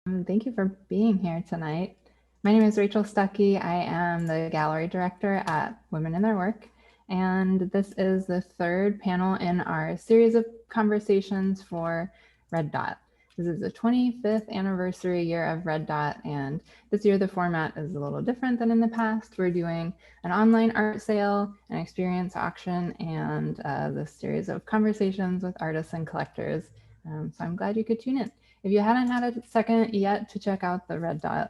Thank you for being here tonight. My name is Rachel Stuckey. I am the gallery director at Women in Their Work, and this is the third panel in our series of conversations for Red Dot. This is the 25th anniversary year of Red Dot, and this year the format is a little different than in the past. We're doing an online art sale, an experience auction, and this series of conversations with artists and collectors. So I'm glad you could tune in. If you haven't had a second yet to check out the Red Dot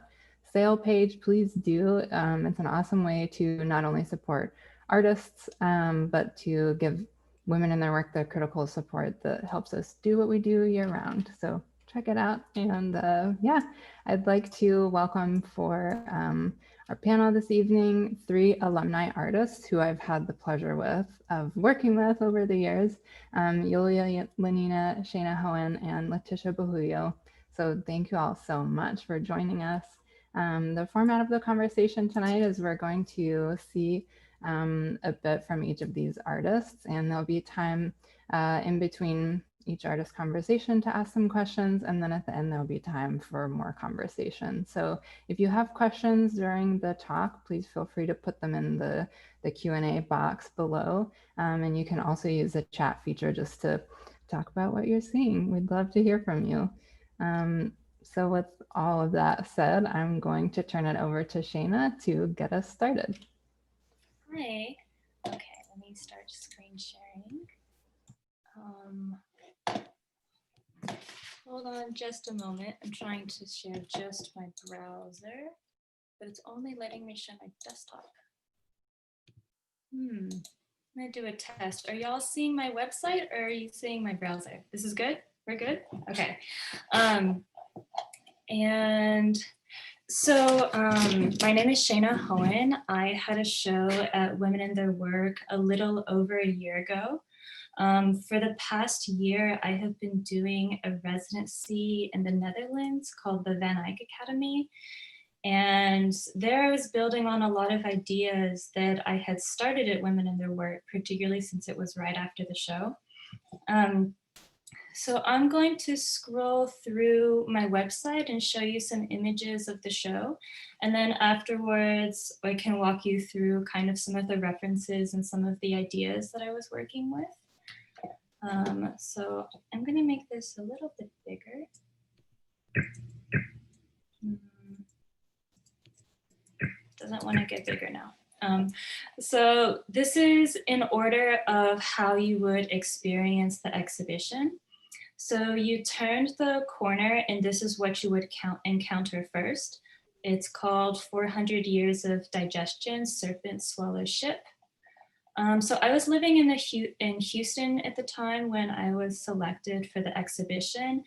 sale page, please do. It's an awesome way to not only support artists, but to give women in their work the critical support that helps us do what we do year round. So check it out. And yeah, I'd like to welcome for our panel this evening, 3 alumni artists who I've had the pleasure of working with over the years. Yuliya, Lanina, Shana, Hoehn, and Leticia Bajuyo. So thank you all so much for joining us. The format of the conversation tonight is we're going to see a bit from each of these artists, and there'll be time in between each artist conversation to ask some questions, and then at the end there'll be time for more conversation. So if you have questions during the talk, please feel free to put them in the Q&A box below, and you can also use the chat feature just to talk about what you're seeing. We'd love to hear from you. So with all of that said, I'm going to turn it over to Shana to get us started. Hi. Okay, let me start screen sharing. Hold on just a moment. I'm trying to share just my browser, but it's only letting me share my desktop. I'm gonna do a test. Are y'all seeing my website or are you seeing my browser? This is good? We're good? Okay. And so my name is Shana Hoehn. I had a show at Women in Their Work a little over a year ago. For the past year, I have been doing a residency in the Netherlands called the Van Eyck Academy. And there I was building on a lot of ideas that I had started at Women in Their Work, particularly since it was right after the show. So I'm going to scroll through my website and show you some images of the show. And then afterwards, I can walk you through kind of some of the references and some of the ideas that I was working with. So I'm going to make this a little bit bigger. Doesn't want to get bigger now. So this is in order of how you would experience the exhibition. So you turned the corner and this is what you would encounter first. It's called 400 Years of Digestion, Serpent Swallow Ship. So I was living in Houston at the time when I was selected for the exhibition.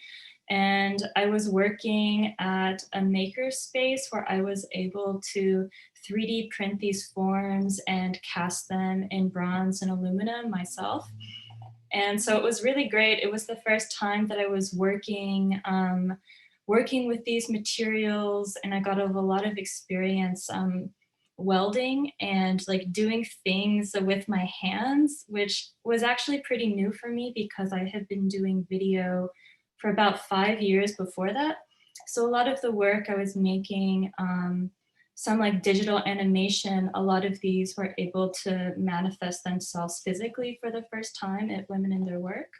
And I was working at a maker space where I was able to 3D print these forms and cast them in bronze and aluminum myself. And so it was really great. It was the first time that I was working with these materials, and I got a lot of experience welding and like doing things with my hands, which was actually pretty new for me because I had been doing video for about 5 years before that. So a lot of the work I was making, some like digital animation, a lot of these were able to manifest themselves physically for the first time at Women in Their Work.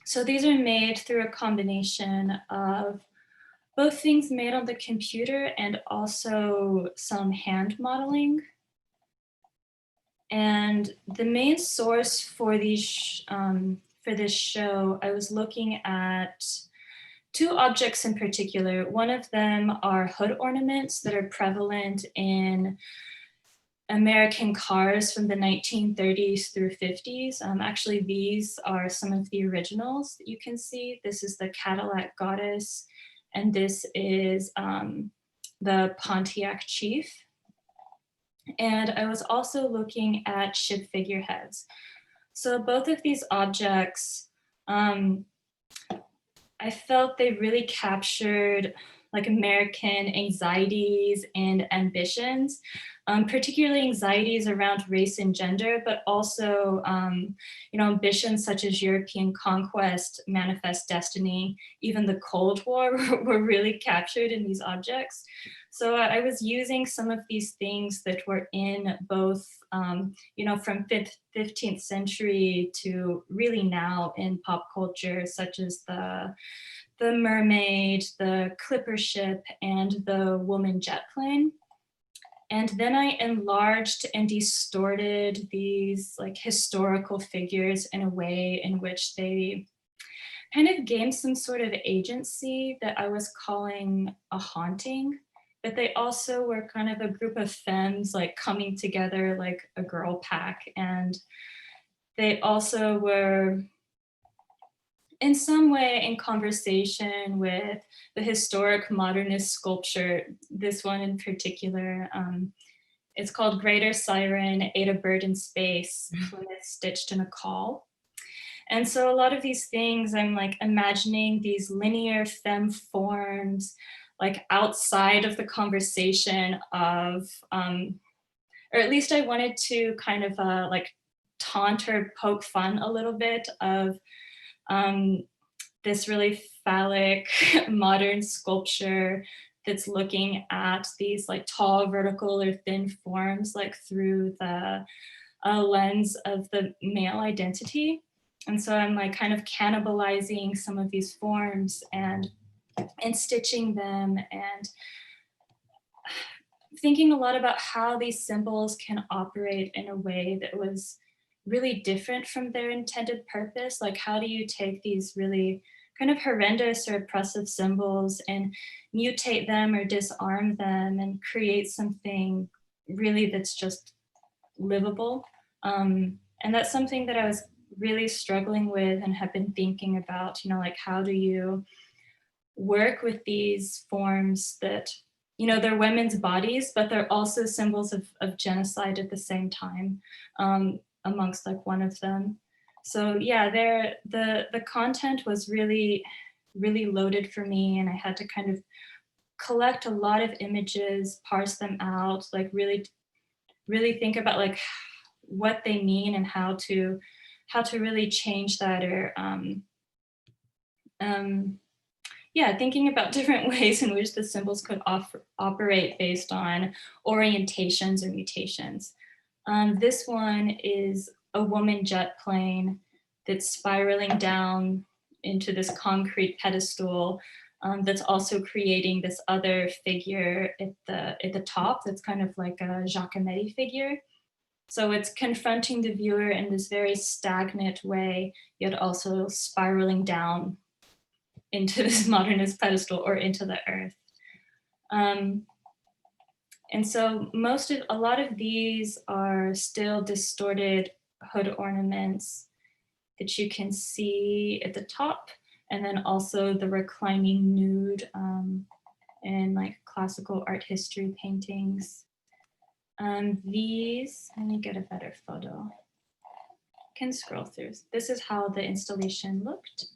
So these are made through a combination of both things made on the computer and also some hand modeling. And the main source for these for this show, I was looking at 2 objects in particular. One of them are hood ornaments that are prevalent in American cars from the 1930s through 50s. Actually, these are some of the originals that you can see. This is the Cadillac Goddess, and this is the Pontiac Chief. And I was also looking at ship figureheads. So both of these objects, I felt they really captured like American anxieties and ambitions, particularly anxieties around race and gender, but also, ambitions such as European conquest, manifest destiny, even the Cold War were really captured in these objects. So I was using some of these things that were in both, from 15th century to really now in pop culture, such as the mermaid, the clipper ship, and the woman jet plane. And then I enlarged and distorted these like historical figures in a way in which they kind of gained some sort of agency that I was calling a haunting, but they also were kind of a group of femmes like coming together like a girl pack. And they also were in some way in conversation with the historic modernist sculpture, this one in particular. It's called Greater Siren, Ate a Bird in Space, Plymouth Stitched in a Caul. And so a lot of these things, I'm like imagining these linear femme forms, like outside of the conversation of, or at least I wanted to kind of like taunt or poke fun a little bit of this really phallic modern sculpture that's looking at these like tall vertical or thin forms like through the lens of the male identity. And so I'm like kind of cannibalizing some of these forms and stitching them and thinking a lot about how these symbols can operate in a way that was really different from their intended purpose. Like, how do you take these really kind of horrendous or oppressive symbols and mutate them or disarm them and create something really that's just livable? And that's something that I was really struggling with and have been thinking about, like how do you work with these forms that, they're women's bodies, but they're also symbols of genocide at the same time, amongst like one of them. So yeah, the content was really, really loaded for me, and I had to kind of collect a lot of images, parse them out, like really, really think about like what they mean and how to really change that, or yeah, thinking about different ways in which the symbols could operate based on orientations or mutations. This one is a woman jet plane that's spiraling down into this concrete pedestal, that's also creating this other figure at the top that's kind of like a Giacometti figure. So it's confronting the viewer in this very stagnant way, yet also spiraling down into this modernist pedestal or into the earth. And so a lot of these are still distorted hood ornaments that you can see at the top, and then also the reclining nude in like classical art history paintings. These, let me get a better photo. Can scroll through. This is how the installation looked.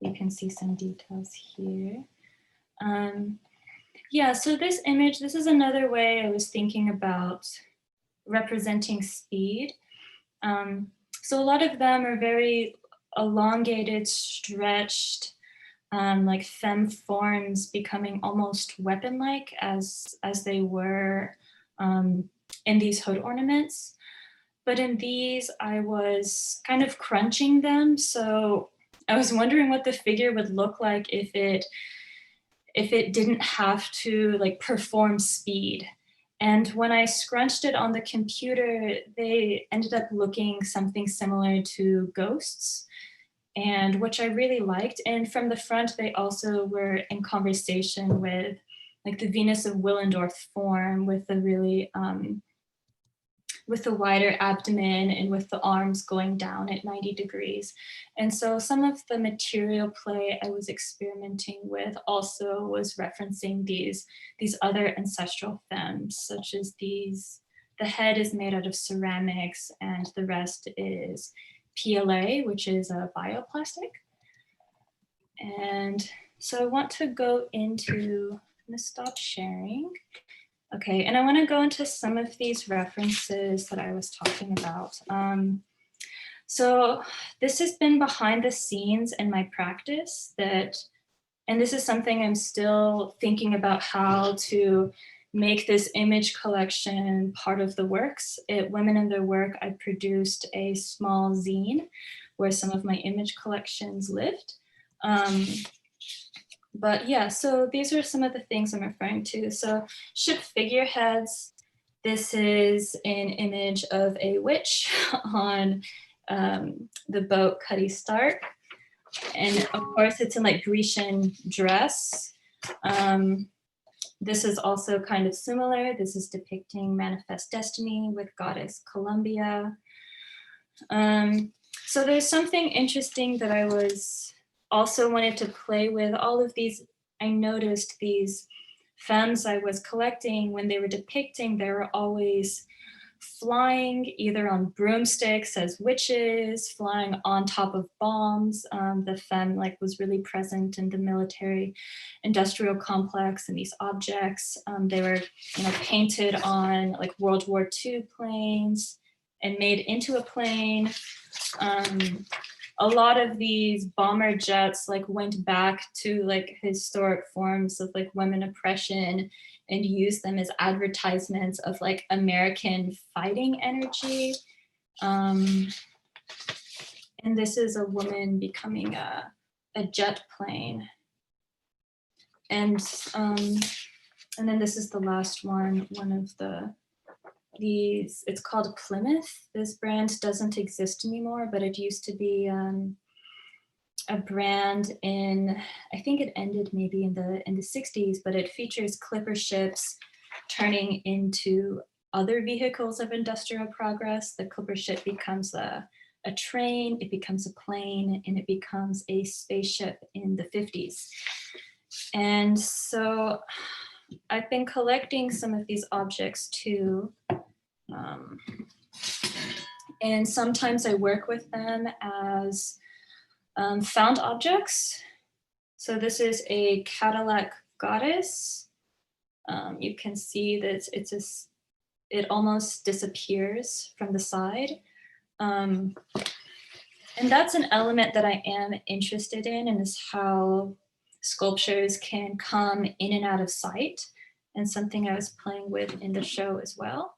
You can see some details here. Yeah, so this image, this is another way I was thinking about representing speed. So a lot of them are very elongated, stretched, like femme forms becoming almost weapon-like as they were in these hood ornaments. But in these, I was kind of crunching them. So I was wondering what the figure would look like if it didn't have to like perform speed. And when I scrunched it on the computer, they ended up looking something similar to ghosts, and which I really liked. And from the front, they also were in conversation with like the Venus of Willendorf form with the really, with the wider abdomen and with the arms going down at 90 degrees. And so some of the material play I was experimenting with also was referencing these other ancestral femmes, such as these. The head is made out of ceramics and the rest is PLA, which is a bioplastic. And so I want to go into, I'm gonna stop sharing. Okay, and I want to go into some of these references that I was talking about. So this has been behind the scenes in my practice and this is something I'm still thinking about how to make this image collection part of the works. At Women in Their Work, I produced a small zine where some of my image collections lived. But yeah, so these are some of the things I'm referring to. So ship figureheads, this is an image of a witch on the boat Cuddy Stark. And of course it's in like Grecian dress. This is also kind of similar. This is depicting Manifest Destiny with goddess Columbia. So there's something interesting that I was also wanted to play with. All of these, I noticed these femmes I was collecting, when they were depicting, they were always flying either on broomsticks as witches, flying on top of bombs. The femme like was really present in the military industrial complex, and these objects, they were, you know, painted on like World War II planes and made into a plane. A lot of these bomber jets like went back to like historic forms of like women oppression and used them as advertisements of like American fighting energy. And this is a woman becoming a jet plane. And then this is the last one of these, it's called Plymouth. This brand doesn't exist anymore, but it used to be a brand in, I think it ended maybe in the 60s, but it features clipper ships turning into other vehicles of industrial progress. The clipper ship becomes a train, it becomes a plane, and it becomes a spaceship in the 50s. And so I've been collecting some of these objects too. And sometimes I work with them as found objects. So this is a Cadillac goddess. You can see that it almost disappears from the side. And that's an element that I am interested in, and is how sculptures can come in and out of sight, and something I was playing with in the show as well.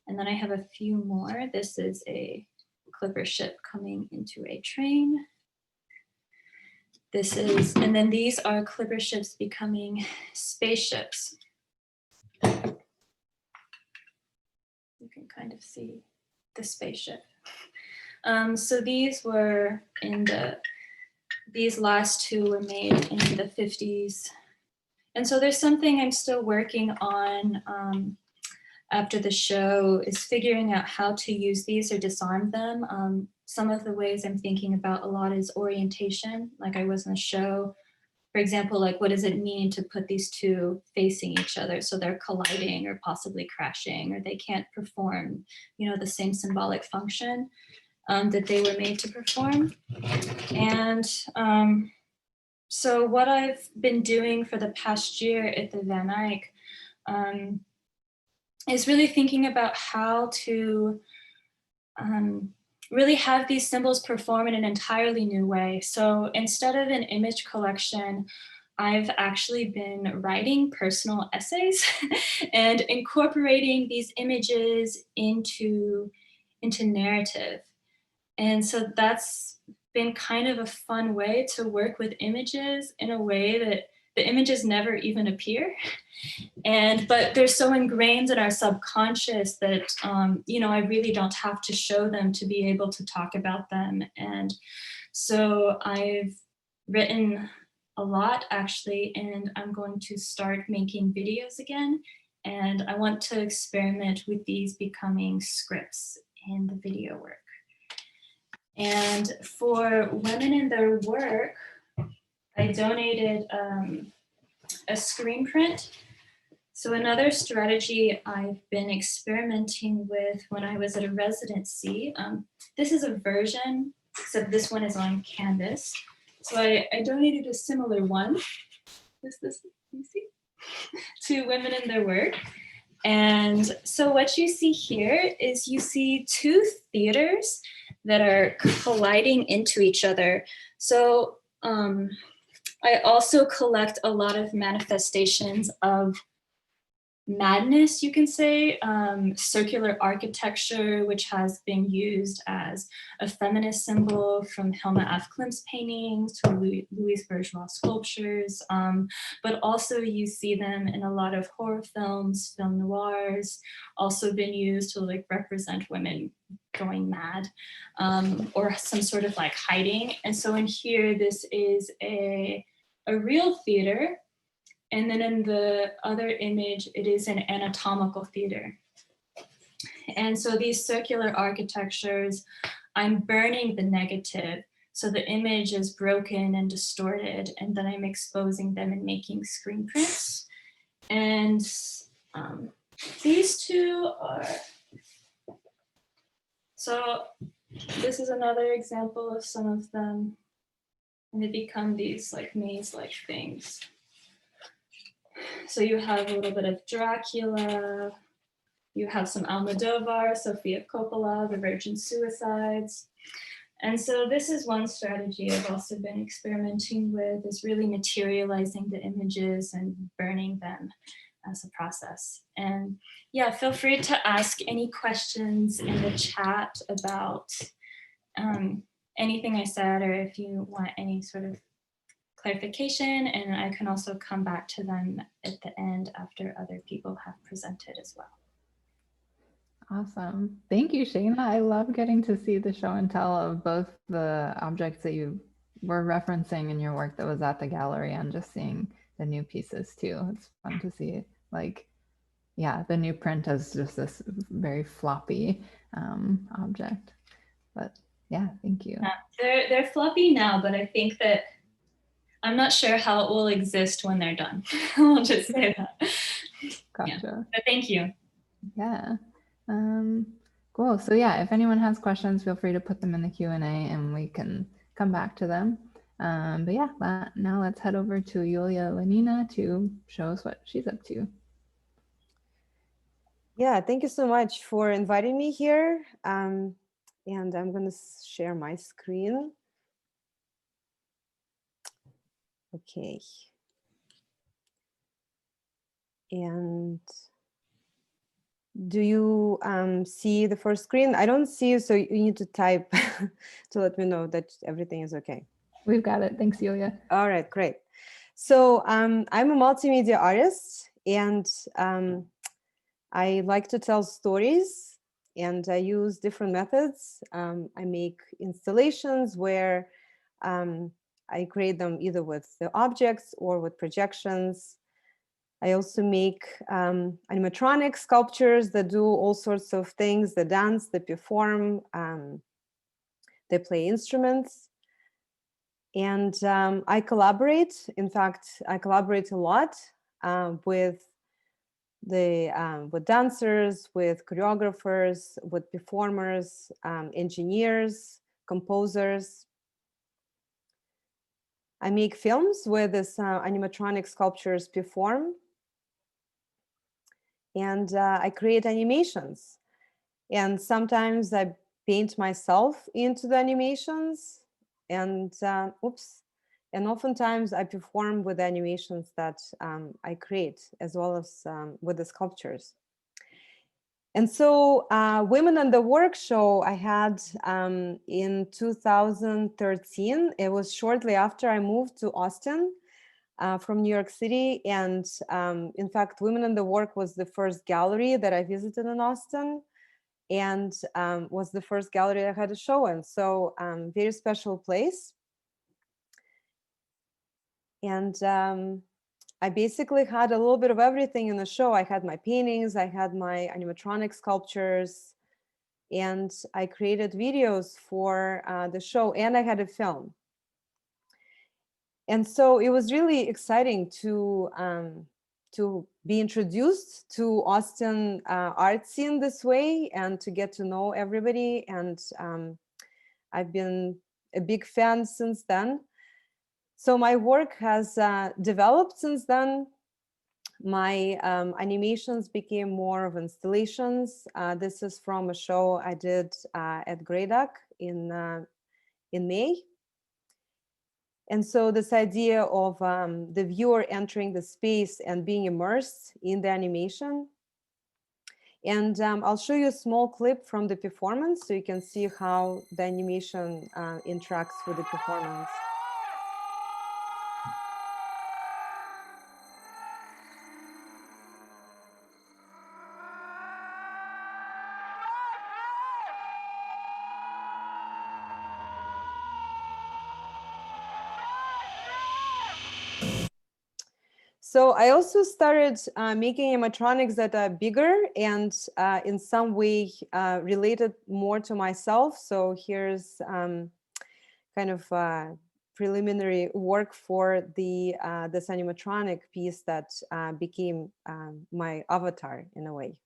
And then I have a few more. This is a clipper ship coming into a train. This is, and then these are clipper ships becoming spaceships. You can kind of see the spaceship. So these were these last two were made in the 50s. And so there's something I'm still working on after the show, is figuring out how to use these or disarm them. Some of the ways I'm thinking about a lot is orientation. Like I was in a show, for example, like what does it mean to put these two facing each other so they're colliding or possibly crashing, or they can't perform, you know, the same symbolic function that they were made to perform. And so what I've been doing for the past year at the Van Eyck is really thinking about how to really have these symbols perform in an entirely new way. So instead of an image collection, I've actually been writing personal essays and incorporating these images into narrative. And so that's been kind of a fun way to work with images in a way that the images never even appear. But they're so ingrained in our subconscious that, you know, I really don't have to show them to be able to talk about them. And so I've written a lot actually, and I'm going to start making videos again. And I want to experiment with these becoming scripts in the video work. And for Women in Their Work, I donated a screen print. So another strategy I've been experimenting with when I was at a residency, this is a version except this one is on canvas. So I donated a similar one, this, you see, to women in their work. And so what you see here is you see two theaters that are colliding into each other. So I also collect a lot of manifestations of madness, you can say, circular architecture, which has been used as a feminist symbol from Hilma F. Klimt's paintings to Louis Bourgeois sculptures, but also you see them in a lot of horror films, film noirs, also been used to like represent women going mad, or some sort of like hiding. And so in here, this is a real theater. And then in the other image, it is an anatomical theater. And so these circular architectures, I'm burning the negative. So the image is broken and distorted, and then I'm exposing them and making screen prints. And these two are, so this is another example of some of them. And they become these like maze-like things. So you have a little bit of Dracula, you have some Almodovar, Sofia Coppola, the Virgin Suicides. And so this is one strategy I've also been experimenting with, is really materializing the images and burning them as a process. And yeah, feel free to ask any questions in the chat about anything I said, or if you want any sort of clarification, and I can also come back to them at the end after other people have presented as well. Awesome. Thank you, Shana. I love getting to see the show and tell of both the objects that you were referencing in your work that was at the gallery, and just seeing the new pieces too. It's fun to see, like, yeah, the new print as just this very floppy object. But yeah, thank you. They're floppy now, but I think that I'm not sure how it will exist when they're done. I'll just say that. Gotcha. Yeah. But thank you. Yeah. Cool. So yeah, if anyone has questions, feel free to put them in the Q&A and we can come back to them. But yeah, now let's head over to Yuliya Lanina to show us what she's up to. Yeah, thank you so much for inviting me here. And I'm going to share my screen. Okay. And do you see the first screen? I don't see you, so you need to type to let me know that everything is okay. We've got it. Thanks, Yuliya. All right, great. So I'm a multimedia artist, and I like to tell stories, and I use different methods. I make installations where I create them either with the objects or with projections. I also make animatronic sculptures that do all sorts of things. They dance, they perform, they play instruments. And I collaborate. In fact, I collaborate a lot with dancers, with choreographers, with performers, engineers, composers. I make films where these animatronic sculptures perform. And I create animations. And sometimes I paint myself into the animations. And and oftentimes I perform with the animations that I create, as well as with the sculptures. And so Women in the Work show I had in 2013. It was shortly after I moved to Austin from New York City. And in fact, Women in the Work was the first gallery that I visited in Austin, and was the first gallery I had a show in. So very special place. And I basically had a little bit of everything in the show. I had my paintings, I had my animatronic sculptures, and I created videos for the show, and I had a film. And so it was really exciting to be introduced to Austin art scene this way, and to get to know everybody. And I've been a big fan since then. So my work has developed since then. My animations became more of installations. This is from a show I did at Grey Duck in May. And so this idea of the viewer entering the space and being immersed in the animation. And I'll show you a small clip from the performance so you can see how the animation interacts with the performance. So I also started making animatronics that are bigger and in some way related more to myself. So here's kind of preliminary work for the this animatronic piece that became my avatar in a way.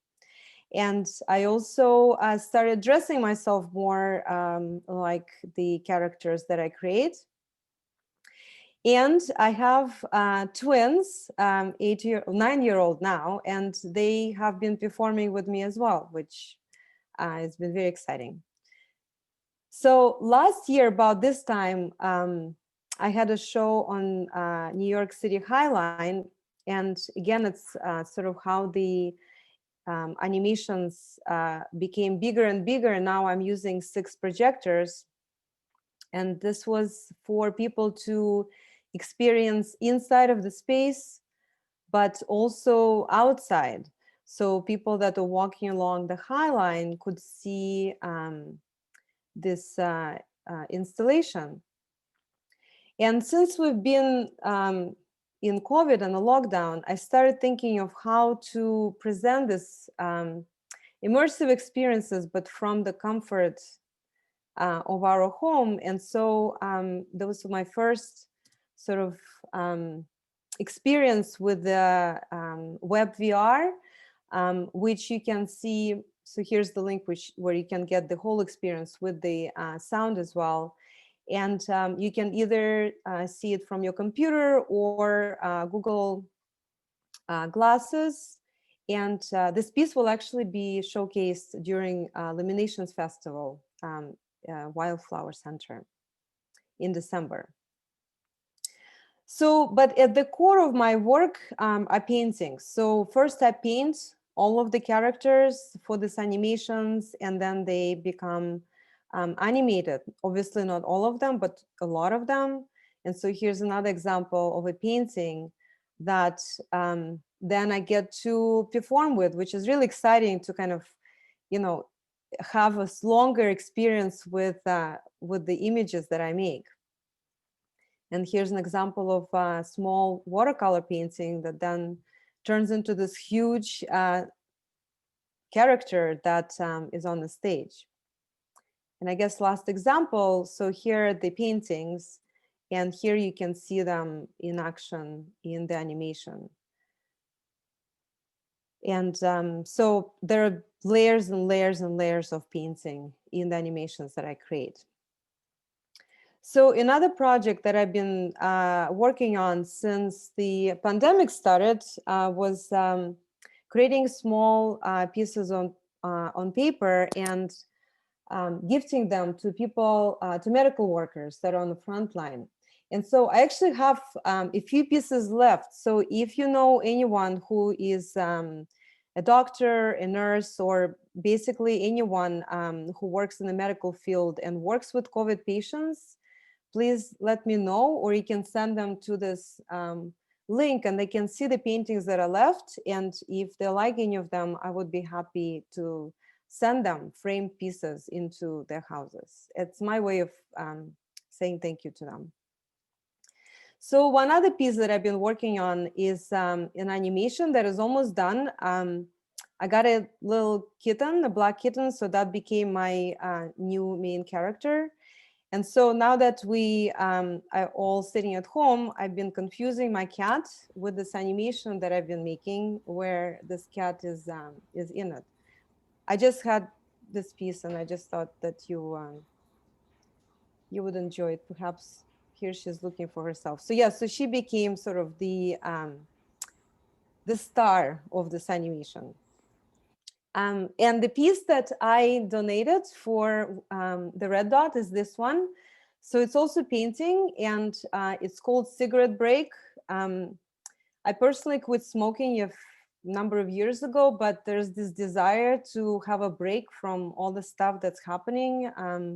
And I also started dressing myself more like the characters that I create. And I have twins, 9-year-old now, and they have been performing with me as well, which has been very exciting. So last year, about this time, I had a show on New York City High Line. And again, it's sort of how the animations became bigger and bigger. Now I'm using 6 projectors. And this was for people to experience inside of the space, but also outside. So people that are walking along the High Line could see this installation. And since we've been in COVID and a lockdown, I started thinking of how to present this immersive experiences, but from the comfort of our home. And so that was my first sort of experience with the web VR, which you can see. So here's the link where you can get the whole experience with the sound as well. And you can either see it from your computer or Google glasses. And this piece will actually be showcased during Illuminations Festival, Wildflower Center in December. So, but at the core of my work are paintings. So first I paint all of the characters for these animations, and then they become animated. Obviously not all of them, but a lot of them. And so here's another example of a painting that then I get to perform with, which is really exciting to kind of, you know, have a longer experience with the images that I make. And here's an example of a small watercolor painting that then turns into this huge character that is on the stage. And I guess last example, so here are the paintings, and here you can see them in action in the animation. And so there are layers and layers and layers of painting in the animations that I create. So another project that I've been working on since the pandemic started was creating small pieces on paper and gifting them to people, to medical workers that are on the front line. And so I actually have a few pieces left. So if you know anyone who is a doctor, a nurse, or basically anyone who works in the medical field and works with COVID patients, please let me know, or you can send them to this link and they can see the paintings that are left. And if they like any of them, I would be happy to send them framed pieces into their houses. It's my way of saying thank you to them. So one other piece that I've been working on is an animation that is almost done. I got a little kitten, a black kitten, so that became my new main character. And so now that we are all sitting at home, I've been confusing my cat with this animation that I've been making where this cat is in it. I just had this piece and I just thought that you you would enjoy it. Perhaps here she's looking for herself. So yeah, so she became sort of the star of this animation. And the piece that I donated for the Red Dot is this one. So it's also painting, and it's called Cigarette Break. I personally quit smoking a number of years ago, but there's this desire to have a break from all the stuff that's happening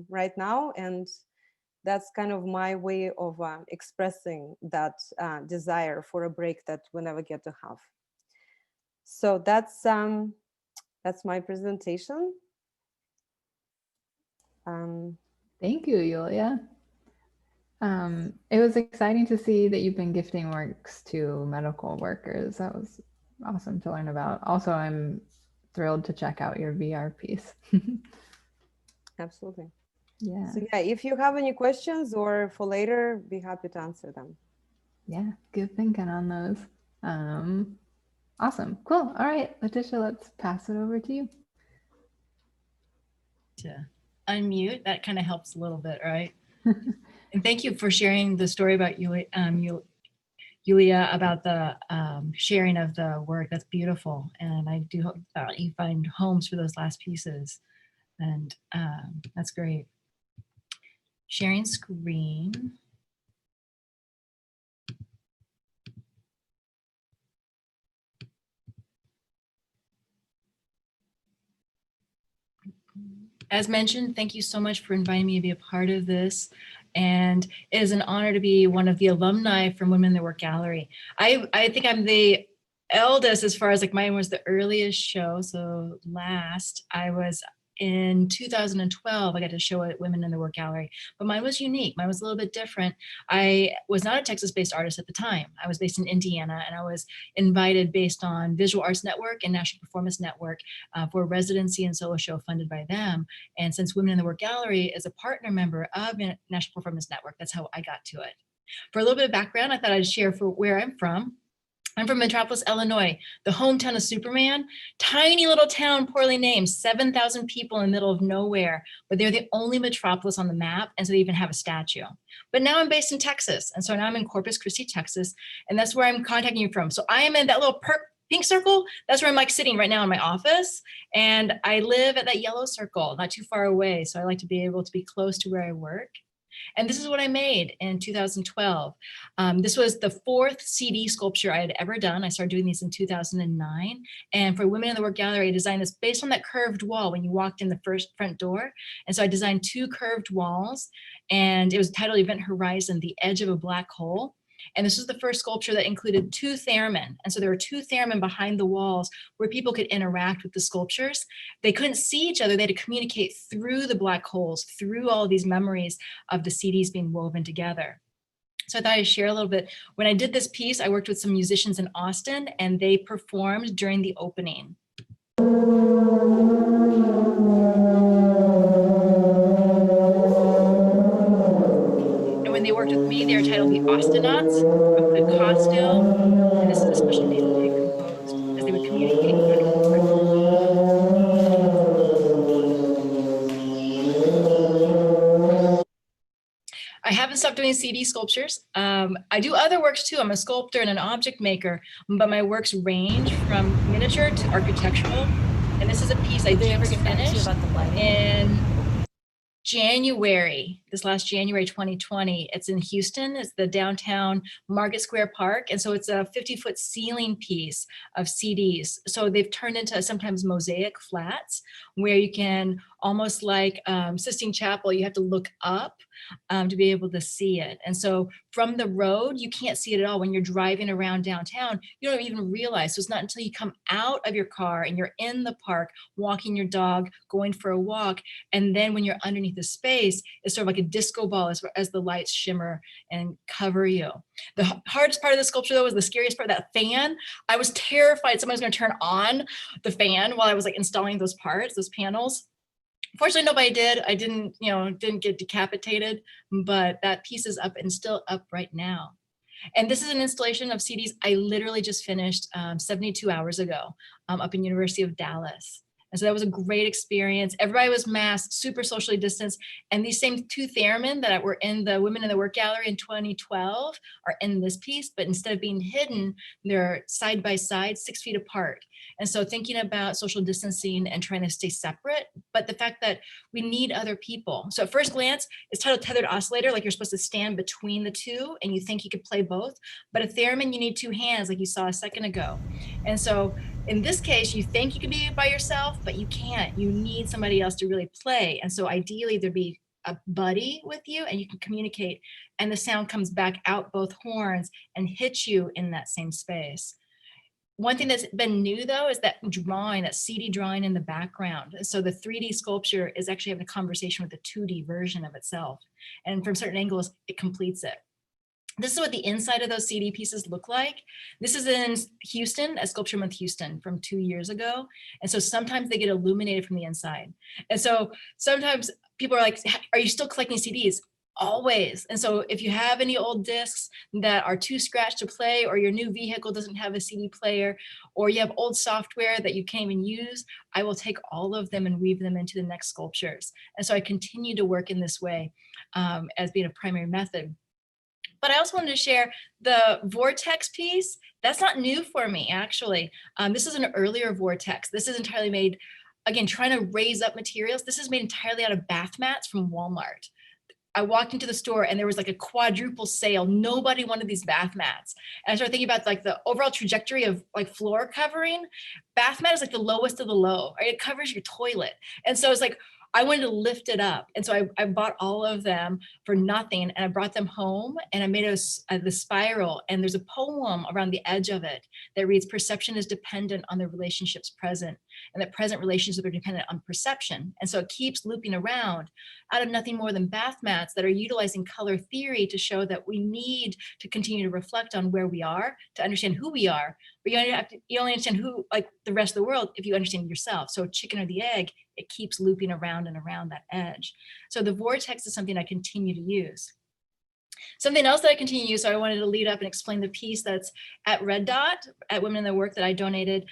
right now. And that's kind of my way of expressing that desire for a break that we never get to have. So that's my presentation. Thank you, Yuliya. It was exciting to see that you've been gifting works to medical workers. That was awesome to learn about. Also, I'm thrilled to check out your VR piece. Absolutely. Yeah. So yeah, if you have any questions or for later, be happy to answer them. Yeah, good thinking on those. Awesome. Cool. All right, Leticia, let's pass it over to you. To unmute, that kind of helps a little bit, right? And thank you for sharing the story about Yuliya, about the sharing of the work. That's beautiful. And I do hope that you find homes for those last pieces. And that's great. Sharing screen. As mentioned, thank you so much for inviting me to be a part of this. And it is an honor to be one of the alumni from Women in the Work Gallery. I think I'm the eldest as far as like mine was the earliest show. So last I was in 2012, I got to show at Women in the Work Gallery, but mine was unique. Mine was a little bit different. I was not a Texas-based artist at the time. I was based in Indiana, and I was invited based on Visual Arts Network and National Performance Network for a residency and solo show funded by them. And since Women in the Work Gallery is a partner member of National Performance Network, that's how I got to it. For a little bit of background, I thought I'd share for where I'm from. I'm from Metropolis, Illinois, the hometown of Superman. Tiny little town, poorly named, 7,000 people in the middle of nowhere, but they're the only metropolis on the map, and so they even have a statue. But now I'm based in Texas, and so now I'm in Corpus Christi, Texas, and that's where I'm contacting you from. So I am in that little pink circle. That's where I'm like sitting right now in my office, and I live at that yellow circle, not too far away, so I like to be able to be close to where I work. And this is what I made in 2012. This was the 4th CD sculpture I had ever done. I started doing these in 2009. And for Women in the Work Gallery, I designed this based on that curved wall when you walked in the front door. And so I designed 2 curved walls, and it was titled Event Horizon, the Edge of a Black Hole. And this was the first sculpture that included 2 theremin. And so there were 2 theremin behind the walls where people could interact with the sculptures. They couldn't see each other. They had to communicate through the black holes, through all of these memories of the CDs being woven together. So I thought I'd share a little bit. When I did this piece, I worked with some musicians in Austin, and they performed during the opening. And when they worked with me, they were titled the Austinauts from the costume. And this is a special piece that they composed as they would communicate through the black hole. I haven't stopped doing CD sculptures. I do other works too. I'm a sculptor and an object maker, but my works range from miniature to architectural. And this is a piece I just finished in January, this last January 2020. It's in Houston. It's the downtown Market Square Park. And so it's a 50-foot ceiling piece of CDs. So they've turned into sometimes mosaic flats where you can, almost like Sistine Chapel, you have to look up to be able to see it. And so from the road, you can't see it at all. When you're driving around downtown, you don't even realize. So it's not until you come out of your car and you're in the park, walking your dog, going for a walk. And then when you're underneath the space, it's sort of like a disco ball as the lights shimmer and cover you. The hardest part of the sculpture though was the scariest part, that fan. I was terrified someone was gonna turn on the fan while I was like installing those parts, those panels. Fortunately, nobody did. I didn't get decapitated, but that piece is up and still up right now. And this is an installation of CDs I literally just finished 72 hours ago up in University of Dallas. And so that was a great experience. Everybody was masked, super socially distanced. And these same two theremin that were in the Women in the Work Gallery in 2012 are in this piece, but instead of being hidden, they're side by side, 6 feet apart. And so thinking about social distancing and trying to stay separate, but the fact that we need other people. So at first glance, it's titled Tethered Oscillator, like you're supposed to stand between the two and you think you could play both. But a theremin, you need 2 hands, like you saw a second ago. And so in this case, you think you can be by yourself, but you can't. You need somebody else to really play. And so ideally there'd be a buddy with you and you can communicate, and the sound comes back out both horns and hits you in that same space. One thing that's been new though is that drawing, that CD drawing in the background. So the 3D sculpture is actually having a conversation with the 2D version of itself. And from certain angles, it completes it. This is what the inside of those CD pieces look like. This is in Houston, at Sculpture Month Houston from 2 years ago. And so sometimes they get illuminated from the inside. And so sometimes people are like, are you still collecting CDs? Always. And so if you have any old discs that are too scratched to play, or your new vehicle doesn't have a CD player, or you have old software that you can't even use, I will take all of them and weave them into the next sculptures. And so I continue to work in this way as being a primary method. But I also wanted to share the vortex piece. That's not new for me, actually. This is an earlier vortex. This is entirely made, again, trying to raise up materials. This is made entirely out of bath mats from Walmart. I walked into the store and there was like a quadruple sale. Nobody wanted these bath mats. And I started thinking about like the overall trajectory of like floor covering. Bath mat is like the lowest of the low, right? It covers your toilet. And so it's like, I wanted to lift it up. And so I bought all of them for nothing, and I brought them home and I made the spiral, and there's a poem around the edge of it that reads, perception is dependent on the relationships present, and that present relationships are dependent on perception. And so it keeps looping around out of nothing more than bath mats that are utilizing color theory to show that we need to continue to reflect on where we are to understand who we are. But you only understand who, like the rest of the world, if you understand yourself. So chicken or the egg, it keeps looping around and around that edge. So the vortex is something I continue to use. Something else that I continue to use, so I wanted to lead up and explain the piece that's at Red Dot, at Women in the Work that I donated.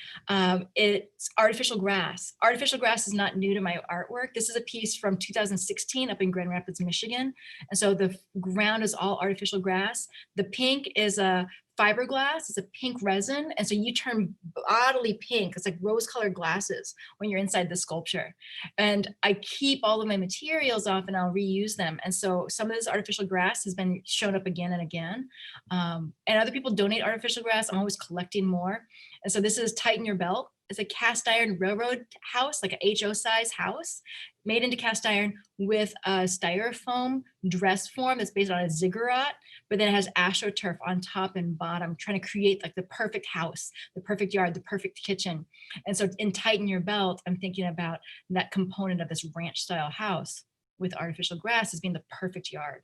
It's artificial grass. Artificial grass is not new to my artwork. This is a piece from 2016 up in Grand Rapids, Michigan. And so the ground is all artificial grass. The pink is a fiberglass. It's a pink resin. And so you turn bodily pink. It's like rose-colored glasses when you're inside the sculpture. And I keep all of my materials off and I'll reuse them. And so some of this artificial grass has been shown up again and again. And other people donate artificial grass. I'm always collecting more. And so this is Tighten Your Belt. It's a cast iron railroad house, like a HO size house, made into cast iron with a styrofoam dress form that's based on a ziggurat, but then it has astroturf on top and bottom, trying to create like the perfect house, the perfect yard, the perfect kitchen. And so in Tighten Your Belt, I'm thinking about that component of this ranch style house with artificial grass as being the perfect yard.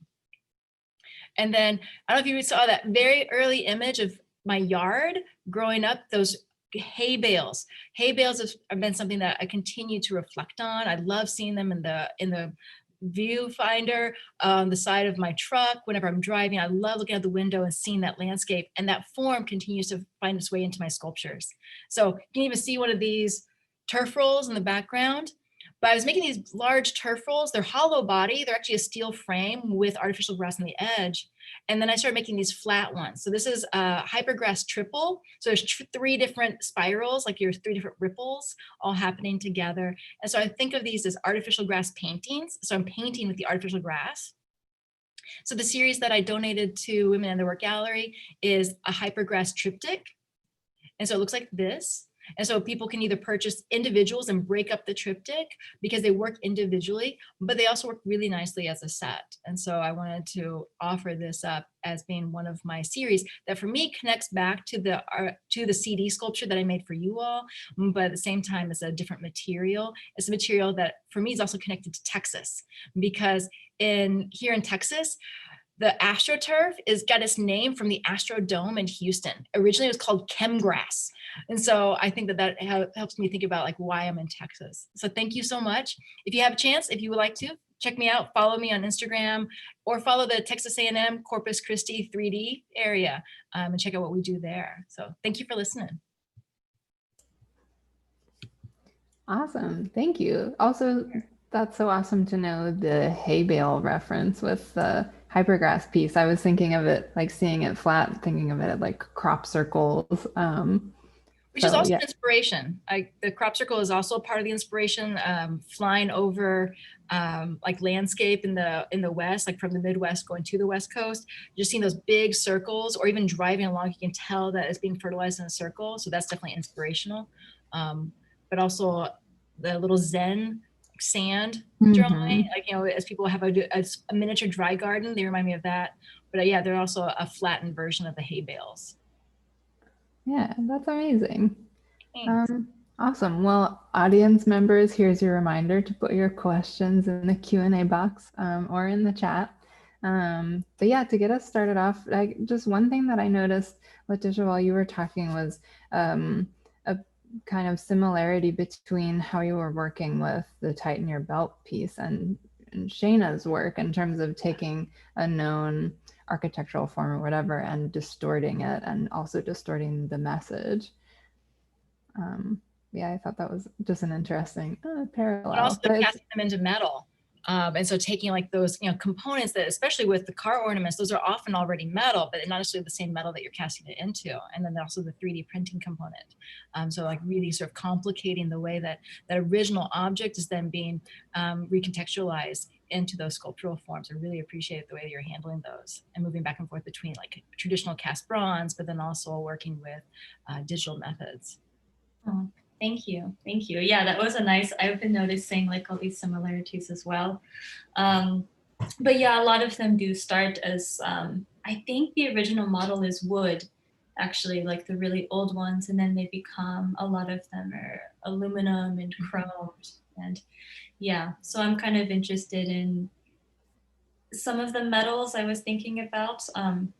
And then I don't know if you saw that very early image of my yard growing up, those hay bales. Hay bales have been something that I continue to reflect on. I love seeing them in the viewfinder on the side of my truck whenever I'm driving. I love looking out the window and seeing that landscape, and that form continues to find its way into my sculptures. So you can even see one of these turf rolls in the background. But I was making these large turf rolls. They're hollow body. They're actually a steel frame with artificial grass on the edge. And then I started making these flat ones. So this is a hypergrass triple. So there's 3 different spirals, like your 3 different ripples all happening together. And so I think of these as artificial grass paintings. So I'm painting with the artificial grass. So the series that I donated to Women in the Work Gallery is a hypergrass triptych. And so it looks like this. And so people can either purchase individuals and break up the triptych because they work individually, but they also work really nicely as a set. And so I wanted to offer this up as being one of my series that for me connects back to the CD sculpture that I made for you all, but at the same time it's a different material. It's a material that for me is also connected to Texas, because here in Texas, the AstroTurf got its name from the Astrodome in Houston. Originally, it was called Chemgrass. And so I think that helps me think about like why I'm in Texas. So thank you so much. If you have a chance, if you would like to, check me out, follow me on Instagram, or follow the Texas A&M Corpus Christi 3D area and check out what we do there. So thank you for listening. Awesome. Thank you. Also, that's so awesome to know the hay bale reference with the hypergrass piece. I was thinking of it like seeing it flat, thinking of it like crop circles. Which is So also yeah. an inspiration. The crop circle is also part of the inspiration. Flying over like landscape in the West, like from the Midwest going to the West Coast, just seeing those big circles, or even driving along, you can tell that it's being fertilized in a circle. So that's definitely inspirational. But also the little Zen sand drawing, like, you know, as people have a miniature dry garden, they remind me of that. But yeah, they're also a flattened version of the hay bales. Yeah, that's amazing. Thanks. Awesome. Well, audience members, here's your reminder to put your questions in the Q&A box or in the chat. But yeah, to get us started off, just one thing that I noticed, Leticia, while you were talking was a kind of similarity between how you were working with the Tighten Your Belt piece and Shana's work in terms of taking a known architectural form or whatever and distorting it and also distorting the message. Yeah, I thought that was just an interesting parallel. But also casting them into metal. And so taking like those, you know, components that, especially with the car ornaments, those are often already metal, but not necessarily the same metal that you're casting it into. And then also the 3D printing component. So like really sort of complicating the way that that original object is then being recontextualized into those sculptural forms. I really appreciate the way that you're handling those and moving back and forth between like traditional cast bronze, but then also working with digital methods. Oh, thank you. Thank you. Yeah, that was a nice, I've been noticing like all these similarities as well. But yeah, a lot of them do start as, I think the original model is wood, actually, like the really old ones. And then they become, a lot of them are aluminum and chromed. And yeah, so I'm kind of interested in some of the metals I was thinking about.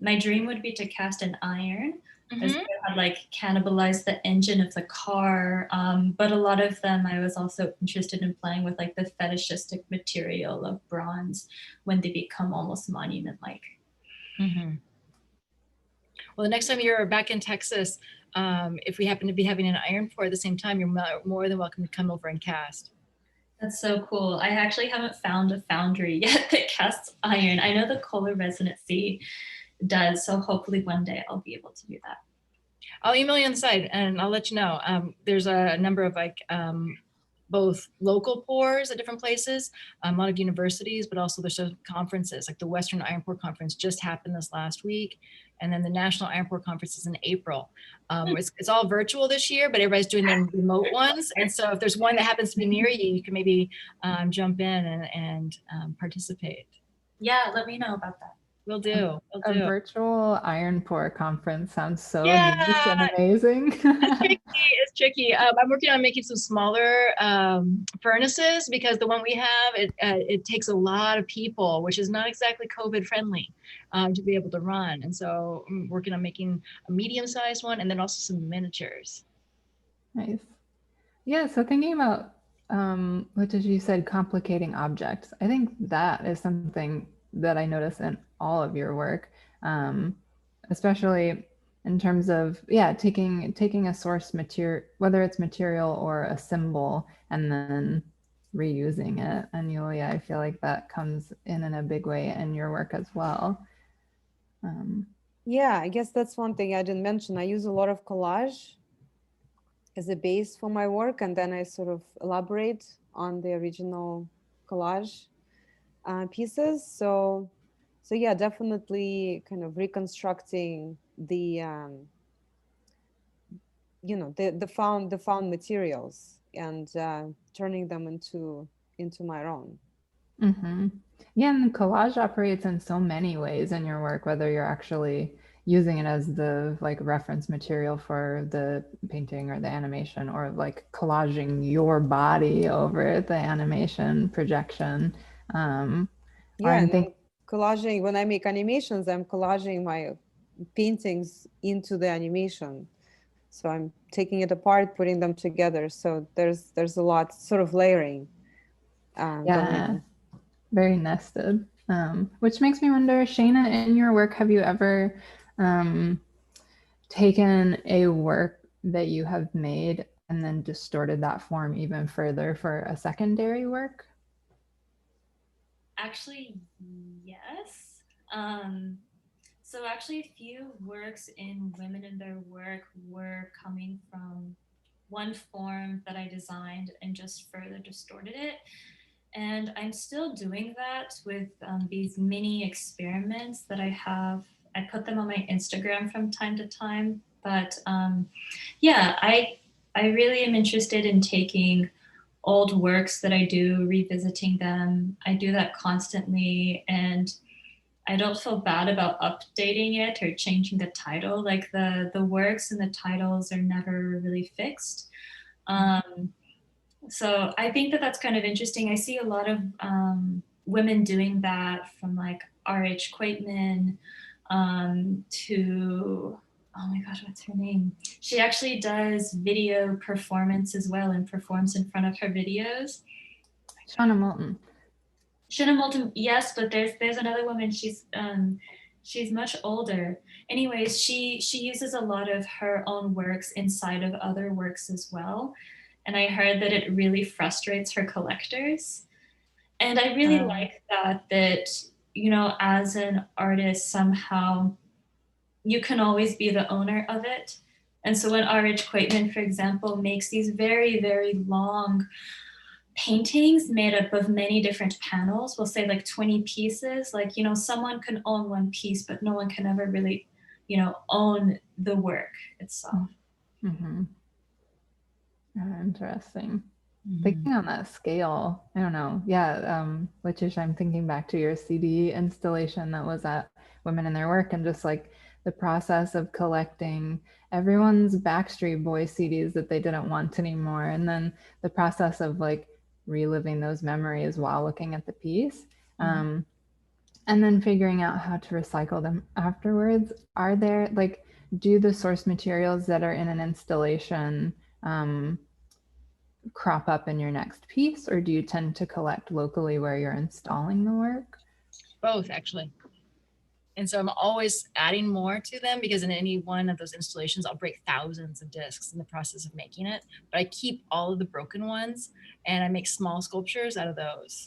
My dream would be to cast an iron, as they had like cannibalized the engine of the car. But a lot of them, I was also interested in playing with like the fetishistic material of bronze when they become almost monument-like. Well, the next time you're back in Texas, if we happen to be having an iron pour at the same time, you're more than welcome to come over and cast. That's so cool. I actually haven't found a foundry yet that casts iron. I know the Kohler Residency does, so hopefully one day I'll be able to do that. I'll email you on the side and I'll let you know. There's a number of like both local pours at different places, a lot of universities, but also there's some conferences, like the Western Iron Pour Conference just happened this last week. And then the National Iron Pour Conference is in April. It's all virtual this year, but everybody's doing their remote ones. And so if there's one that happens to be near you, you can maybe jump in and participate. Yeah, let me know about that. Will do. A virtual iron pour conference sounds so Yeah. nice and amazing. It's tricky. I'm working on making some smaller furnaces because the one we have, it takes a lot of people, which is not exactly COVID friendly to be able to run. And so I'm working on making a medium-sized one and then also some miniatures. Nice. Yeah, so thinking about what you said, complicating objects. I think that is something that I notice in all of your work, especially in terms of, yeah, taking a source material, whether it's material or a symbol, and then reusing it. And Yuliya, I feel like that comes in a big way in your work as well. Yeah, I guess that's one thing I didn't mention. I use a lot of collage as a base for my work, and then I sort of elaborate on the original collage pieces. So yeah, definitely kind of reconstructing the you know, the found materials and turning them into my own. Yeah, and collage operates in so many ways in your work, whether you're actually using it as the like reference material for the painting or the animation, or like collaging your body over the animation projection. Yeah, and I'm collaging, when I make animations, I'm collaging my paintings into the animation. So I'm taking it apart, putting them together. So there's a lot sort of layering going on. Very nested. Which makes me wonder, Shana, in your work, have you ever taken a work that you have made and then distorted that form even further for a secondary work? Actually, yes. So actually a few works in Women in Their Work were coming from one form that I designed and just further distorted it. And I'm still doing that with these mini experiments that I have. I put them on my Instagram from time to time. But yeah, I really am interested in taking old works that I do, revisiting them. I do that constantly, and I don't feel bad about updating it or changing the title. Like the works and the titles are never really fixed. So I think that that's kind of interesting. I see a lot of women doing that, from like R.H. Quaitman to, oh my gosh, what's her name? She actually does video performance as well and performs in front of her videos. Shana Moulton. Shana Moulton, yes, but there's another woman. She's much older. Anyways, she uses a lot of her own works inside of other works as well. And I heard that it really frustrates her collectors. And I really like that, you know, as an artist, somehow you can always be the owner of it. And so when R.H. Quaitman, for example, makes these very, very long paintings made up of many different panels, we'll say like 20 pieces, like, you know, someone can own one piece, but no one can ever really, you know, own the work itself. Mm-hmm. Interesting. Thinking on that scale, I don't know. Yeah, Leticia, I'm thinking back to your CD installation that was at Women in Their Work, and just like the process of collecting everyone's Backstreet Boys CDs that they didn't want anymore, and then the process of like reliving those memories while looking at the piece, and then figuring out how to recycle them afterwards. Are there like, do the source materials that are in an installation crop up in your next piece, or do you tend to collect locally where you're installing the work? Both, actually. And so I'm always adding more to them, because in any one of those installations, I'll break thousands of discs in the process of making it. But I keep all of the broken ones, and I make small sculptures out of those,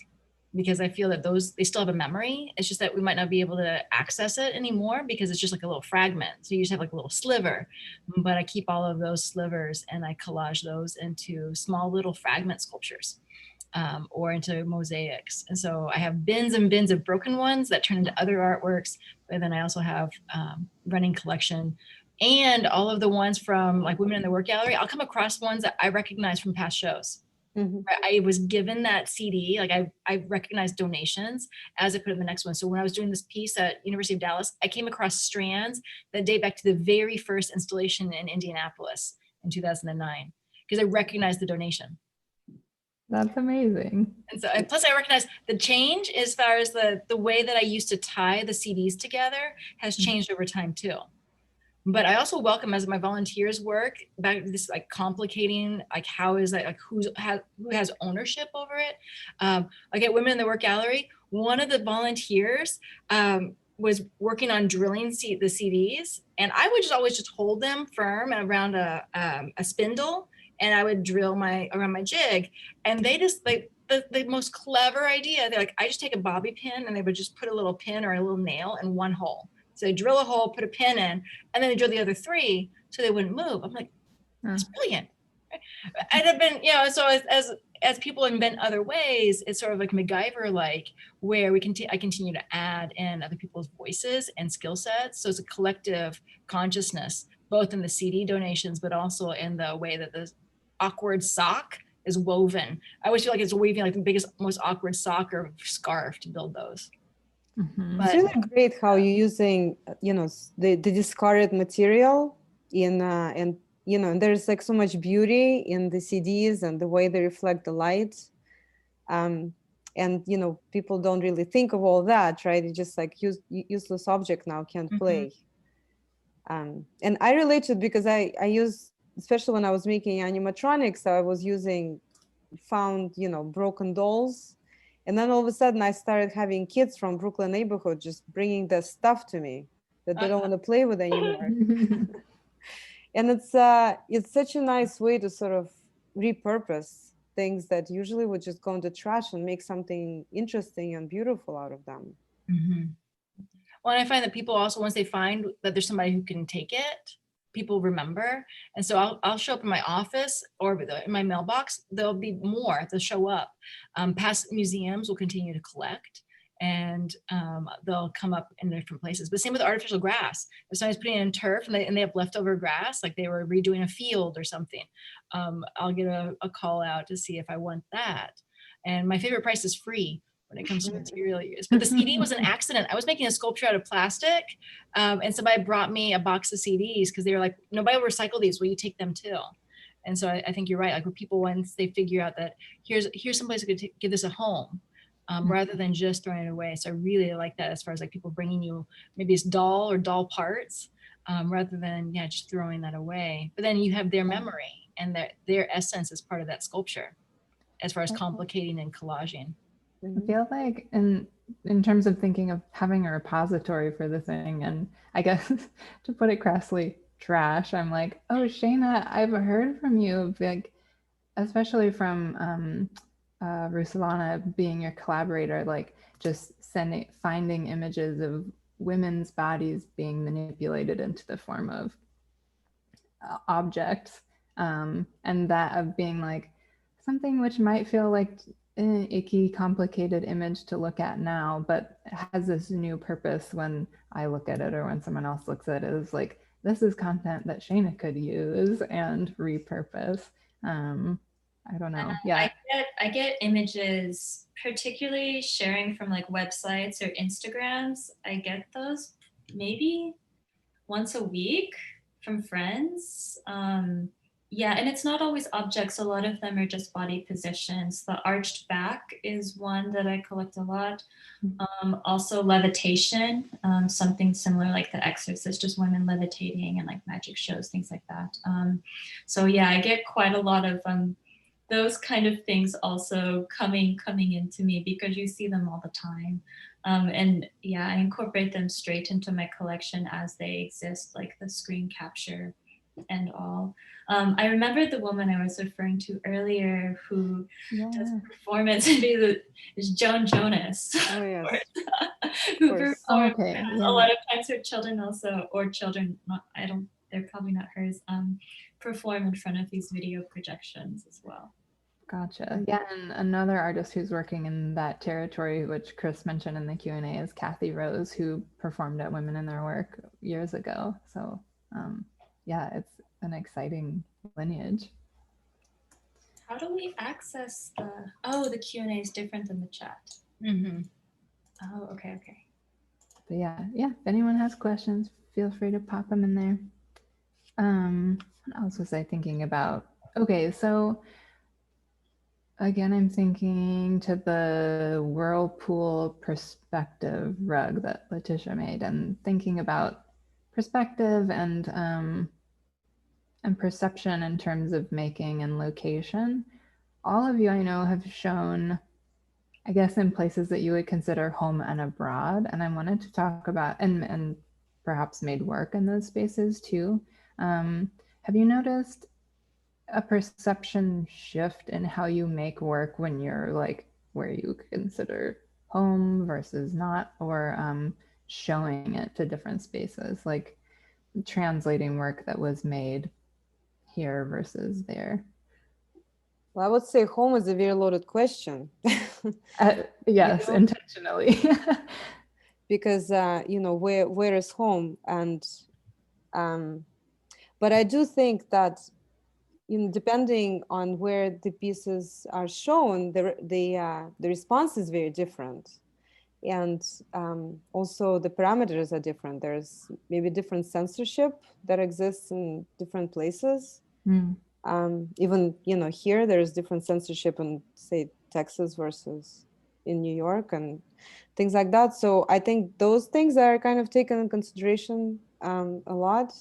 because I feel that those, they still have a memory. It's just that we might not be able to access it anymore because it's just like a little fragment. So you just have like a little sliver, but I keep all of those slivers and I collage those into small little fragment sculptures. Or into mosaics. And so I have bins and bins of broken ones that turn into other artworks. But then I also have running collection, and all of the ones from like Women in the Work Gallery. I'll come across ones that I recognize from past shows. I was given that CD, like I recognized donations as I put in the next one. So when I was doing this piece at University of Dallas, I came across strands that date back to the very first installation in Indianapolis in 2009, because I recognized the donation. That's amazing. And so, and plus I recognize the change as far as the way that I used to tie the CDs together has changed over time too. But I also welcome, as my volunteers work, back to this like complicating, like how is that, like who has ownership over it. Like at Women in the Work Gallery, one of the volunteers was working on drilling the CDs, and I would just always just hold them firm around a spindle, and I would drill around my jig, and they just like the most clever idea. They're like, I just take a bobby pin, and they would just put a little pin or a little nail in one hole. So they drill a hole, put a pin in, and then they drill the other three so they wouldn't move. I'm like, that's brilliant. And I've been, you know, so as people invent other ways, it's sort of like MacGyver-like, where I continue to add in other people's voices and skill sets. So it's a collective consciousness, both in the CD donations, but also in the way that the awkward sock is woven. I always feel like it's weaving like the biggest, most awkward sock or scarf to build those. It's really great how you're using, you know, the discarded material and you know, there's like so much beauty in the CDs and the way they reflect the light. And you know, people don't really think of all that, right? It's just like useless object now can't play. And I related because I use, especially when I was making animatronics, I was found, you know, broken dolls. And then all of a sudden I started having kids from Brooklyn neighborhood just bringing their stuff to me that they don't want to play with anymore. And it's such a nice way to sort of repurpose things that usually would just go into trash and make something interesting and beautiful out of them. Mhm. Well, and I find that people also, once they find that there's somebody who can take it, people remember. And so I'll show up in my office or in my mailbox, there'll be more to show up. Past museums will continue to collect, and they'll come up in different places. But same with artificial grass. If somebody's putting in turf and they have leftover grass, like they were redoing a field or something, I'll get a call out to see if I want that. And my favorite price is free when it comes to material use. But the CD was an accident. I was making a sculpture out of plastic, and somebody brought me a box of CDs because they were like, nobody will recycle these. Will you take them too? And so I think you're right. Like when people, once they figure out that here's someplace who could give this a home, rather than just throwing it away. So I really like that as far as like people bringing you maybe it's doll or doll parts, rather than just throwing that away. But then you have their memory and their essence is part of that sculpture, as far as complicating and collaging. I feel like in terms of thinking of having a repository for the thing, and I guess to put it crassly, trash, I'm like, oh, Shana, I've heard from you, like, especially from Ruslana being your collaborator, like just finding images of women's bodies being manipulated into the form of objects, and that of being like something which might feel like an icky, complicated image to look at now, but has this new purpose when I look at it or when someone else looks at it. Is like, this is content that Shana could use and repurpose. I don't know. Yeah. I get images, particularly sharing from like websites or Instagrams. I get those maybe once a week from friends. Yeah, and it's not always objects. A lot of them are just body positions. The arched back is one that I collect a lot. Also levitation, something similar like The Exorcist, just women levitating and like magic shows, things like that. So yeah, I get quite a lot of those kind of things also coming into me because you see them all the time. And yeah, I incorporate them straight into my collection as they exist, like the screen capture and all. I remember the woman I was referring to earlier who does performance and is Joan Jonas. Oh, yes. Who performs a lot of times her children also, or children, they're probably not hers, perform in front of these video projections as well. Gotcha. Yeah, and another artist who's working in that territory, which Chris mentioned in the Q&A, is Kathy Rose, who performed at Women in Their Work years ago. So yeah, it's an exciting lineage. How do we access the Q&A is different than the chat. Mm-hmm. Oh, okay. But yeah, if anyone has questions, feel free to pop them in there. What else was I thinking about? Okay, so again, I'm thinking to the whirlpool perspective rug that Leticia made, and thinking about perspective and perception in terms of making and location. All of you I know have shown, I guess, in places that you would consider home and abroad. And I wanted to talk about, and perhaps made work in those spaces too. Have you noticed a perception shift in how you make work when you're like where you consider home versus not, or showing it to different spaces, like translating work that was made here versus there? Well, I would say home is a very loaded question. Yes, intentionally. Because where is home? And but I do think that depending on where the pieces are shown, the response is very different. And also the parameters are different. There's maybe different censorship that exists in different places. Even here there's different censorship in, say, Texas versus in New York and things like that. So I think those things are kind of taken in consideration a lot.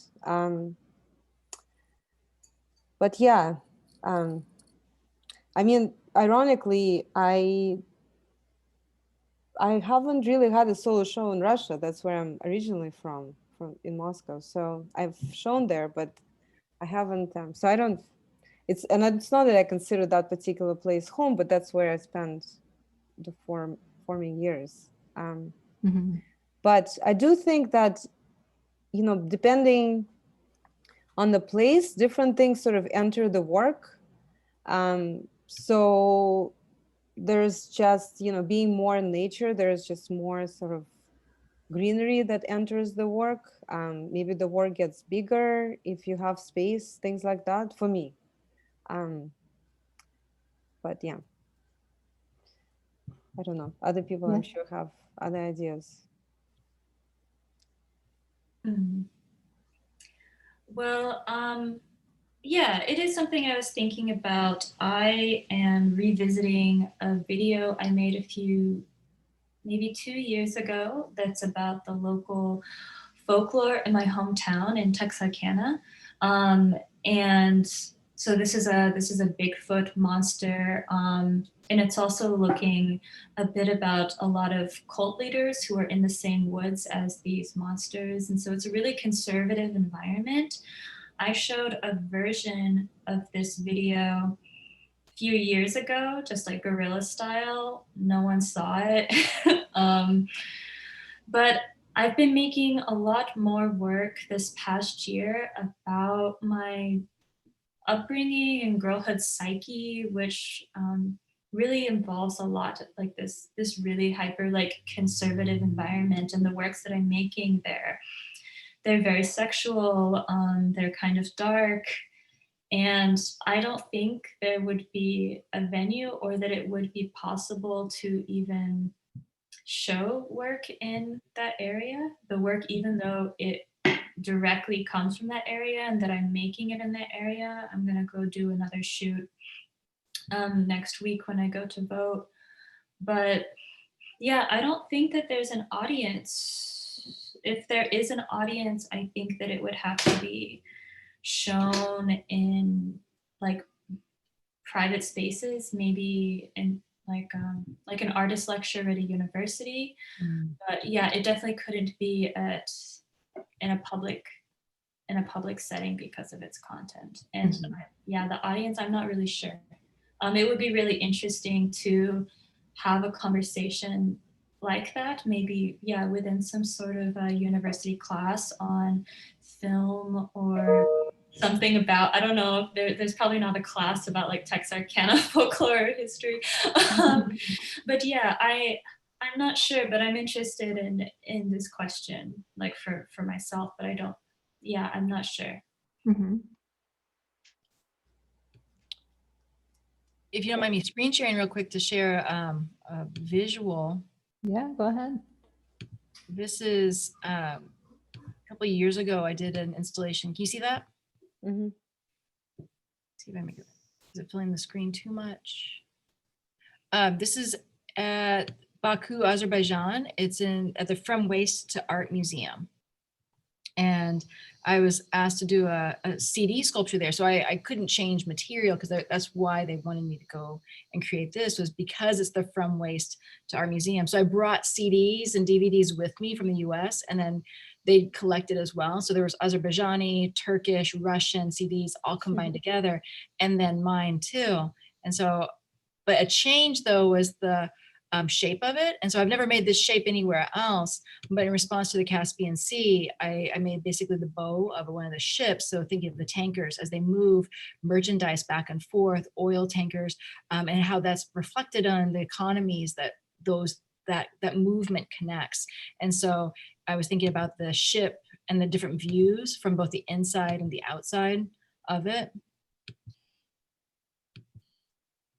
But yeah, I mean, ironically, I haven't really had a solo show in Russia. That's where I'm originally from in Moscow. So I've shown there, but I haven't, so I don't, it's not that I consider that particular place home, but that's where I spent the forming years. But I do think that, depending on the place, different things sort of enter the work. So there's just, being more in nature, there's just more sort of greenery that enters the work. Maybe the work gets bigger if you have space, things like that for me. But yeah, I don't know. Other people, I'm sure, have other ideas. Well, yeah, it is something I was thinking about. I am revisiting a video I made maybe 2 years ago that's about the local folklore in my hometown in Texarkana. And so this is a Bigfoot monster. And it's also looking a bit about a lot of cult leaders who are in the same woods as these monsters. And so it's a really conservative environment. I showed a version of this video a few years ago, just like guerrilla style. No one saw it. But I've been making a lot more work this past year about my upbringing and girlhood psyche, which really involves a lot of like this really hyper like conservative environment. And the works that I'm making there, they're very sexual, they're kind of dark, and I don't think there would be a venue or that it would be possible to even show work in that area, the work, even though it directly comes from that area and that I'm making it in that area. I'm gonna go do another shoot next week when I go to vote. But yeah, I don't think that there's an audience. If there is an audience, I think that it would have to be shown in like private spaces, maybe in like an artist lecture at a university. But yeah, it definitely couldn't be in a public setting because of its content. And yeah, the audience, I'm not really sure. It would be really interesting to have a conversation like that, maybe, yeah, within some sort of a university class on film or something about, I don't know, there's probably not a class about like Texarkana folklore history. But yeah, I'm not sure, but I'm interested in this question, like for myself, but I'm not sure. If you don't mind me screen sharing real quick to share a visual. Yeah, go ahead. This is a couple of years ago, I did an installation. Can you see that? See if I make it. Is it filling the screen too much? This is at Baku, Azerbaijan. It's at the From Waste to Art Museum. And I was asked to do a CD sculpture there. So I couldn't change material because that's why they wanted me to go and create this, was because it's the From Waste to Art Museum. So I brought CDs and DVDs with me from the US, and then they collected as well. So there was Azerbaijani, Turkish, Russian CDs all combined together, and then mine too. And so, but a change though was the shape of it. And so I've never made this shape anywhere else, but in response to the Caspian Sea, I made basically the bow of one of the ships. So thinking of the tankers as they move merchandise back and forth, oil tankers, and how that's reflected on the economies that that movement connects. And so I was thinking about the ship and the different views from both the inside and the outside of it.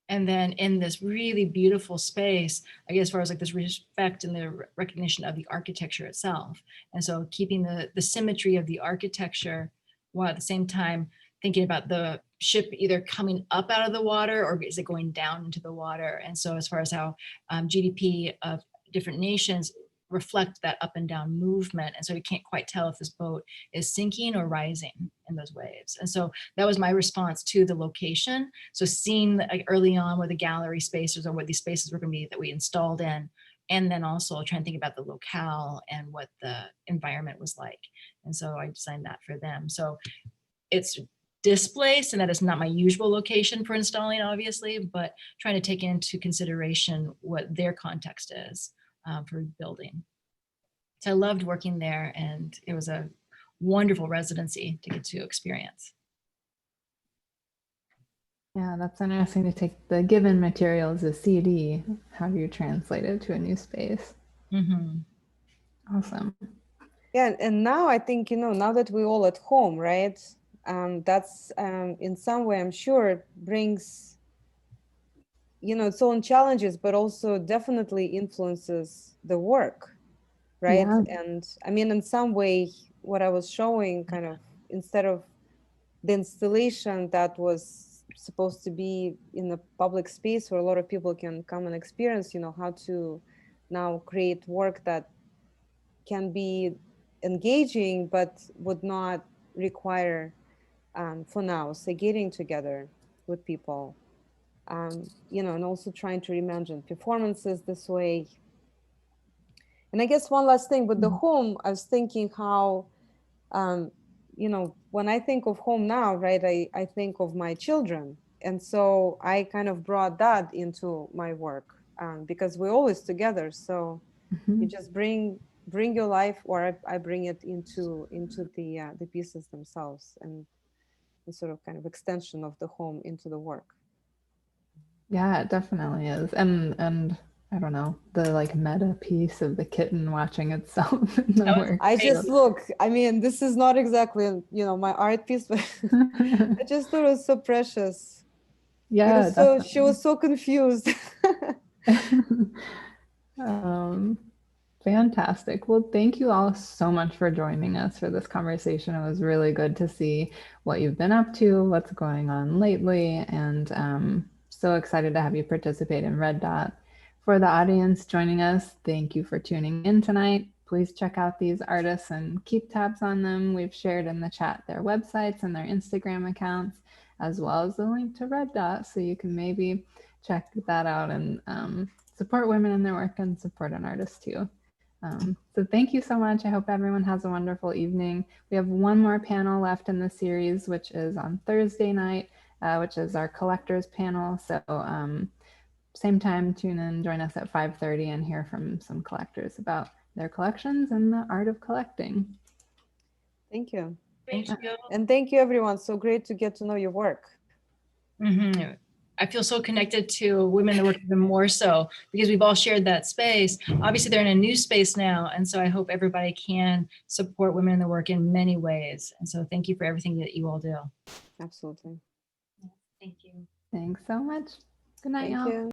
And then in this really beautiful space, I guess, as far as like this respect and the recognition of the architecture itself. And so keeping the symmetry of the architecture, while at the same time thinking about the ship either coming up out of the water or is it going down into the water. And so as far as how GDP of different nations reflect that up and down movement. And so we can't quite tell if this boat is sinking or rising in those waves. And so that was my response to the location. So seeing like early on where the gallery spaces or what these spaces were going to be that we installed in, and then also trying to think about the locale and what the environment was like. And so I designed that for them. So it's displaced, and that is not my usual location for installing, obviously, but trying to take into consideration what their context is for building. So I loved working there, and it was a wonderful residency to get to experience. Yeah, that's interesting to take the given materials, a CD. How do you translate it to a new space? Mm-hmm. Awesome. Yeah, and now I think, now that we're all at home, right? That's in some way, I'm sure, brings, its own challenges, but also definitely influences the work, right? Yeah. And I mean, in some way, what I was showing kind of, instead of the installation that was supposed to be in a public space where a lot of people can come and experience, how to now create work that can be engaging, but would not require, for now, say, getting together with people, and also trying to reimagine performances this way. And I guess one last thing with the home, I was thinking how, when I think of home now, right, I think of my children. And so I kind of brought that into my work, because we're always together. So you just bring your life, or I bring it into the pieces themselves, and the sort of kind of extension of the home into the work. Yeah, it definitely is. And I don't know, the like meta piece of the kitten watching itself in the work. I just I mean, this is not exactly, my art piece, but I just thought it was so precious. Yeah, She was so confused. Fantastic. Well, thank you all so much for joining us for this conversation. It was really good to see what you've been up to, what's going on lately, and so excited to have you participate in Red Dot. For the audience joining us, thank you for tuning in tonight. Please check out these artists and keep tabs on them. We've shared in the chat their websites and their Instagram accounts, as well as the link to Red Dot, so you can maybe check that out and support women in their work and support an artist too. So thank you so much. I hope everyone has a wonderful evening. We have one more panel left in the series, which is on Thursday night, which is our collectors panel. So same time, tune in, join us at 5:30 and hear from some collectors about their collections and the art of collecting. Thank you. Thank you. And thank you, everyone. So great to get to know your work. Mm-hmm. I feel so connected to women that work even more so because we've all shared that space. Obviously, they're in a new space now. And so I hope everybody can support women in their work in many ways. And so thank you for everything that you all do. Absolutely. Thank you. Thanks so much. Good night, y'all. Thank you.